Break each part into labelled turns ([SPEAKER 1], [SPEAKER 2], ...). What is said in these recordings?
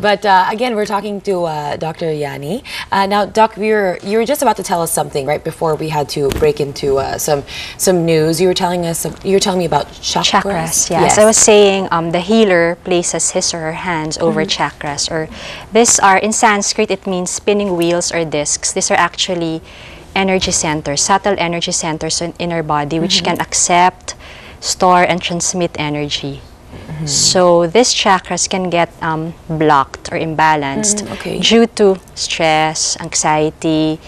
[SPEAKER 1] But again, we're talking to Dr. Yanni. Now, Doc, you were just about to tell us something right before we had to break into some news. You were telling me about chakras.
[SPEAKER 2] Chakras, yes. I was saying the healer places his or her hands over chakras, or these are, in Sanskrit, it means spinning wheels or discs. These are actually energy centers, subtle energy centers in our body, which can accept, store, and transmit energy. So these chakras can get blocked or imbalanced due to stress, anxiety,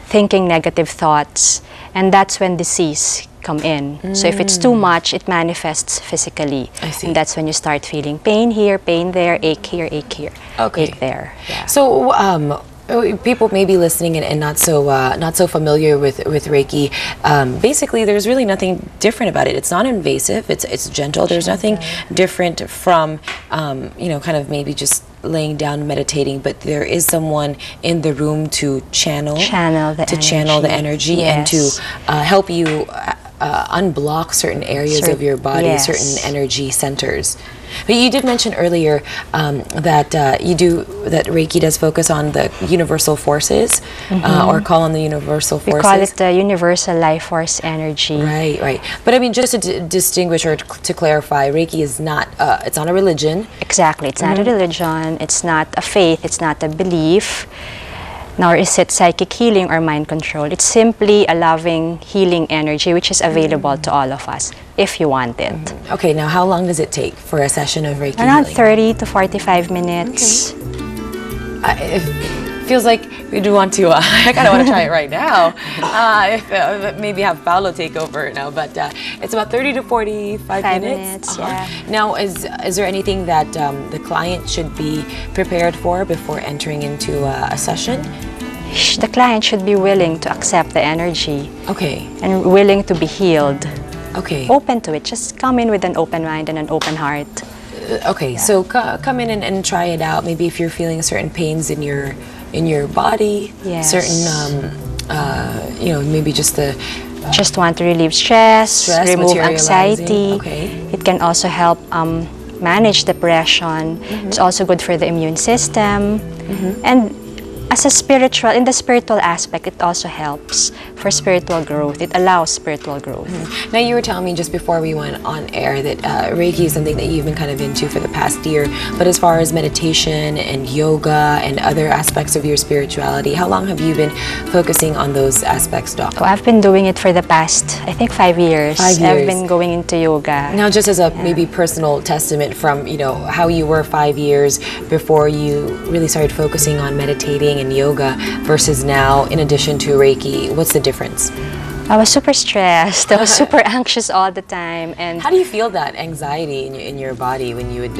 [SPEAKER 2] thinking negative thoughts, and that's when disease come in. So if it's too much, it manifests physically.
[SPEAKER 1] I see.
[SPEAKER 2] And that's when you start feeling pain here, pain there, ache here, ache there. Yeah.
[SPEAKER 1] So people may be listening and not so familiar with Reiki. Basically, there's really nothing different about it. It's not invasive. It's gentle. There's nothing different from kind of maybe just laying down meditating, but there is someone in the room to channel the energy and to help you unblock certain areas of your body, certain energy centers. But you did mention earlier that Reiki does focus on the universal forces, or call on the universal forces.
[SPEAKER 2] We call it the universal life force energy.
[SPEAKER 1] Right, right. But I mean, just to distinguish or to clarify, Reiki is not, it's not a religion.
[SPEAKER 2] Exactly. It's not a religion. It's not a faith. It's not a belief. Nor is it psychic healing or mind control. It's simply a loving, healing energy which is available to all of us if you want it.
[SPEAKER 1] Okay, now how long does it take for a session of Reiki
[SPEAKER 2] Around
[SPEAKER 1] healing?
[SPEAKER 2] 30 to 45 minutes.
[SPEAKER 1] It feels like we do want to, I kind of want to try it right now. Maybe have Paolo take over now, but it's about 30 to 45 minutes. Now, is there anything that the client should be prepared for before entering into a session?
[SPEAKER 2] The client should be willing to accept the energy.
[SPEAKER 1] Okay.
[SPEAKER 2] And willing to be healed.
[SPEAKER 1] Okay.
[SPEAKER 2] Open to it. Just come in with an open mind and an open heart.
[SPEAKER 1] Okay, so come in and try it out. Maybe if you're feeling certain pains in your body, certain maybe just
[SPEAKER 2] want to relieve stress, remove anxiety.
[SPEAKER 1] Okay.
[SPEAKER 2] It can also help manage depression. It's also good for the immune system. And as a spiritual, in the spiritual aspect, it also helps for spiritual growth. It allows spiritual growth.
[SPEAKER 1] Now, you were telling me just before we went on air that Reiki is something that you've been kind of into for the past year. But as far as meditation and yoga and other aspects of your spirituality, how long have you been focusing on those aspects, Doc?
[SPEAKER 2] Oh, I've been doing it for the past, I think, 5 years.
[SPEAKER 1] 5 years.
[SPEAKER 2] I've been going into yoga.
[SPEAKER 1] Now, just as a maybe personal testament from, how you were 5 years before you really started focusing on meditating and yoga versus now, in addition to Reiki, what's the difference?
[SPEAKER 2] I was super stressed. I was super anxious all the time. And
[SPEAKER 1] how do you feel that anxiety in your body when you would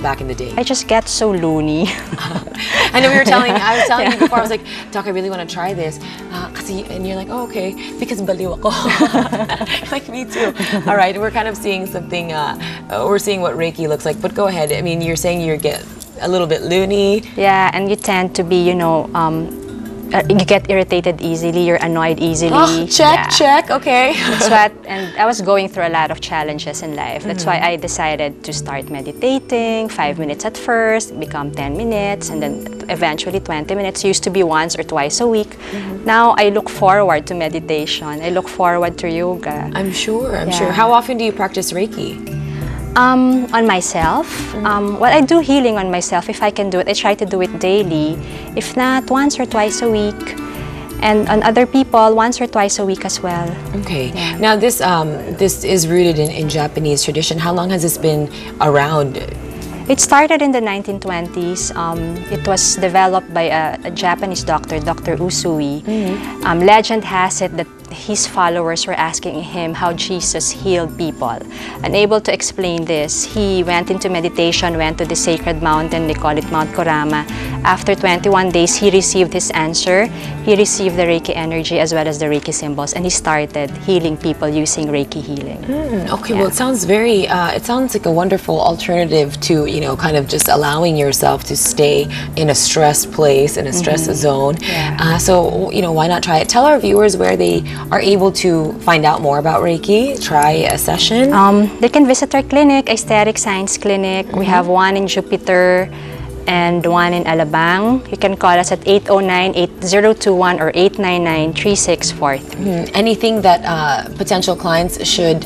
[SPEAKER 1] back in the day?
[SPEAKER 2] I just get so loony.
[SPEAKER 1] I know I was telling you before, I was like, Doc, I really want to try this. And you're like, oh, okay, because baliw ako. Like, me too. All right, we're kind of seeing something, we're seeing what Reiki looks like, but go ahead. I mean, you're saying you get a little bit loony.
[SPEAKER 2] Yeah, and you tend to be, you get irritated easily, you're annoyed easily.
[SPEAKER 1] Oh, check, okay.
[SPEAKER 2] And I was going through a lot of challenges in life. That's why I decided to start meditating, 5 minutes at first, become 10 minutes, and then eventually 20 minutes. Used to be once or twice a week. Now I look forward to meditation. I look forward to yoga.
[SPEAKER 1] I'm sure. How often do you practice Reiki?
[SPEAKER 2] On myself. Well, I do healing on myself. If I can do it, I try to do it daily. If not, once or twice a week. And on other people, once or twice a week as well.
[SPEAKER 1] Okay. Yeah. Now, this is rooted in Japanese tradition. How long has this been around?
[SPEAKER 2] It started in the 1920s. It was developed by a Japanese doctor, Dr. Usui. Legend has it that his followers were asking him how Jesus healed people. Unable to explain this, he went into meditation, went to the sacred mountain, they call it Mount Kurama. After 21 days, he received his answer. He received the Reiki energy as well as the Reiki symbols, and he started healing people using Reiki healing.
[SPEAKER 1] Okay, well, it sounds very, it sounds like a wonderful alternative to, kind of just allowing yourself to stay in a stressed place, in a stress zone. So, why not try it? Tell our viewers where they are able to find out more about Reiki, try a session.
[SPEAKER 2] They can visit our clinic, Aesthetic Science Clinic. We have one in Jupiter, and one in Alabang. You can call us at 809-8021 or 899-3643.
[SPEAKER 1] Anything that potential clients should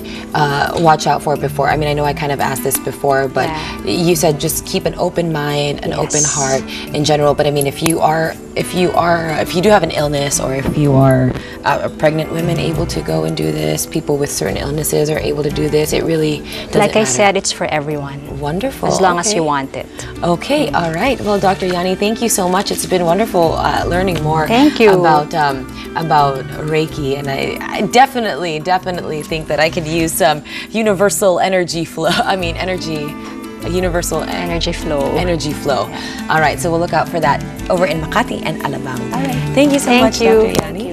[SPEAKER 1] watch out for before? I mean, I know I kind of asked this before, but you said just keep an open mind, an open heart in general. But I mean, if you do have an illness, or if you are pregnant women able to go and do this, people with certain illnesses are able to do this. It really doesn't
[SPEAKER 2] Like I
[SPEAKER 1] matter.
[SPEAKER 2] said, it's for everyone.
[SPEAKER 1] Wonderful.
[SPEAKER 2] As long as you want it.
[SPEAKER 1] Okay, all right. Well, Dr. Yanni, thank you so much. It's been wonderful learning more
[SPEAKER 2] Thank you.
[SPEAKER 1] about Reiki, and I definitely think that I could use some universal energy flow. Universal
[SPEAKER 2] Energy flow.
[SPEAKER 1] Energy flow.
[SPEAKER 2] Yeah.
[SPEAKER 1] All right, so we'll look out for that over in Makati and Alabang.
[SPEAKER 2] All right.
[SPEAKER 1] Thank you so much,
[SPEAKER 2] Thank you.
[SPEAKER 1] Dr. Yanni.